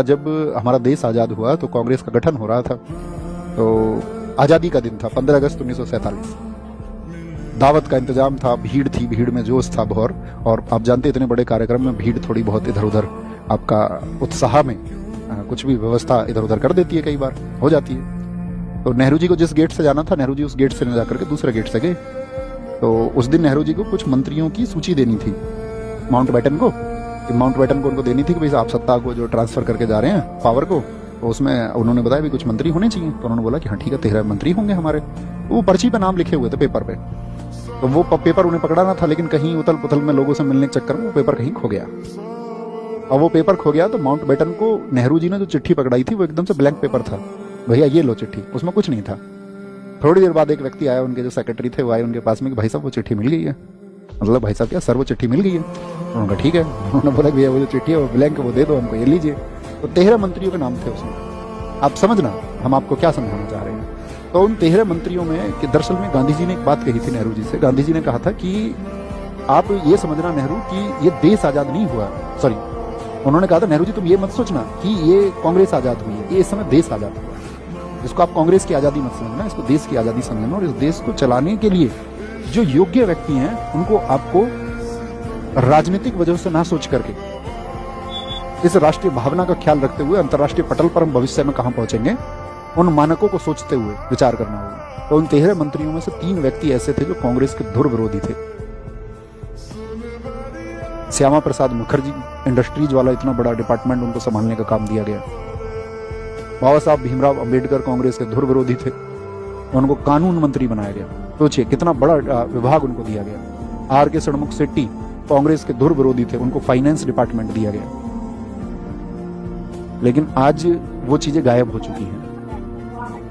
जब हमारा देश आज़ाद हुआ तो कांग्रेस का गठन हो रहा था। तो आज़ादी का दिन था 15 अगस्त 1947। दावत का इंतजाम था, भीड़ थी, भीड़ में जोश था भौर। और आप जानते इतने बड़े कार्यक्रम में भीड़ थोड़ी बहुत इधर उधर आपका उत्साह में कुछ भी व्यवस्था इधर उधर कर देती है, कई बार हो जाती है। तो नेहरू जी को जिस गेट से जाना था, नेहरू जी उस गेट से न जाकर के दूसरे गेट से गए। तो उस दिन नेहरू जी को कुछ मंत्रियों की सूची देनी थी माउंटबेटन को, कि माउंटबेटन को उनको देनी थी कि भाई आप सत्ता को जो ट्रांसफर करके जा रहे हैं पावर को, तो उसमें उन्होंने बताया भी कुछ मंत्री होने चाहिए। तो उन्होंने बोला कि हाँ ठीक है 13 मंत्री होंगे हमारे। तो वो पर्ची पे नाम लिखे हुए थे पेपर पे, तो वो पेपर उन्हें पकड़ाना था, लेकिन कहीं उथल पुथल में लोगों से मिलने के चक्कर में वो पेपर कहीं खो गया। और वो पेपर खो गया तो माउंटबेटन को नेहरू जी ने जो चिट्ठी पकड़ाई थी वो एकदम से ब्लैंक पेपर था, भैया ये लो चिट्ठी, उसमें कुछ नहीं था। थोड़ी देर बाद एक व्यक्ति आया, उनके जो सेक्रेटरी थे वो आए उनके पास में कि भाई साहब वो चिट्ठी मिल गई है। मतलब भाई साहब क्या सर वो चिट्ठी मिल गई है? उन्होंने कहा ठीक है। उन्होंने बोला भैया वो जो चिट्ठी है वो ब्लैंक वो दे दो हमको, ये लीजिए। तो 13 मंत्रियों के नाम थे उसमें। आप समझना हम आपको क्या समझाना चाह रहे हैं। तो उन 13 मंत्रियों में कि दरअसल में गांधी जी ने एक बात कही थी नेहरू जी से। गांधी जी ने कहा था कि आप ये समझना नेहरू कि ये देश आजाद नहीं हुआ, सॉरी उन्होंने कहा था नेहरू जी तुम ये मत सोचना कि ये कांग्रेस आजाद हुई है, ये इस समय देश आजाद हुआ है। इसको आप कांग्रेस की आजादी मत समझना, इसको देश की आजादी समझना। और इस देश को चलाने के लिए जो योग्य व्यक्ति हैं उनको आपको राजनीतिक वजह से ना सोच करके इस राष्ट्रीय भावना का ख्याल रखते हुए अंतर्राष्ट्रीय पटल पर हम भविष्य में कहां पहुंचेंगे उन मानकों को सोचते हुए विचार करना होगा। तो उन 13 मंत्रियों में से 3 व्यक्ति ऐसे थे जो कांग्रेस के धुर विरोधी थे। श्यामा प्रसाद मुखर्जी, इंडस्ट्रीज वाला इतना बड़ा डिपार्टमेंट उनको संभालने का काम दिया गया। बाबा साहब भीमराव अंबेडकर कांग्रेस के धुर विरोधी थे, उनको कानून मंत्री बनाया गया। सोचिए कितना बड़ा विभाग उनको दिया गया। आर के षणमुख शेट्टी कांग्रेस के धुर विरोधी थे, उनको फाइनेंस डिपार्टमेंट दिया गया। लेकिन आज वो चीजें गायब हो चुकी हैं।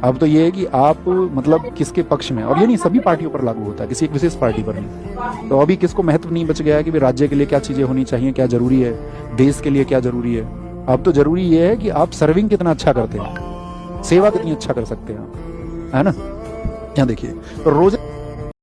अब तो ये है कि आप मतलब किसके पक्ष में, और ये नहीं सभी पार्टियों पर लागू होता है, किसी एक विशेष पार्टी पर नहीं। तो अभी किसको महत्व नहीं बच गया है कि भाई राज्य के लिए क्या चीजें होनी चाहिए, क्या जरूरी है, देश के लिए क्या जरूरी है। अब तो जरूरी ये है कि आप सर्विंग कितना अच्छा करते हैं, सेवा कितनी अच्छा कर सकते हैं, है ना। यहाँ देखिए तो रोज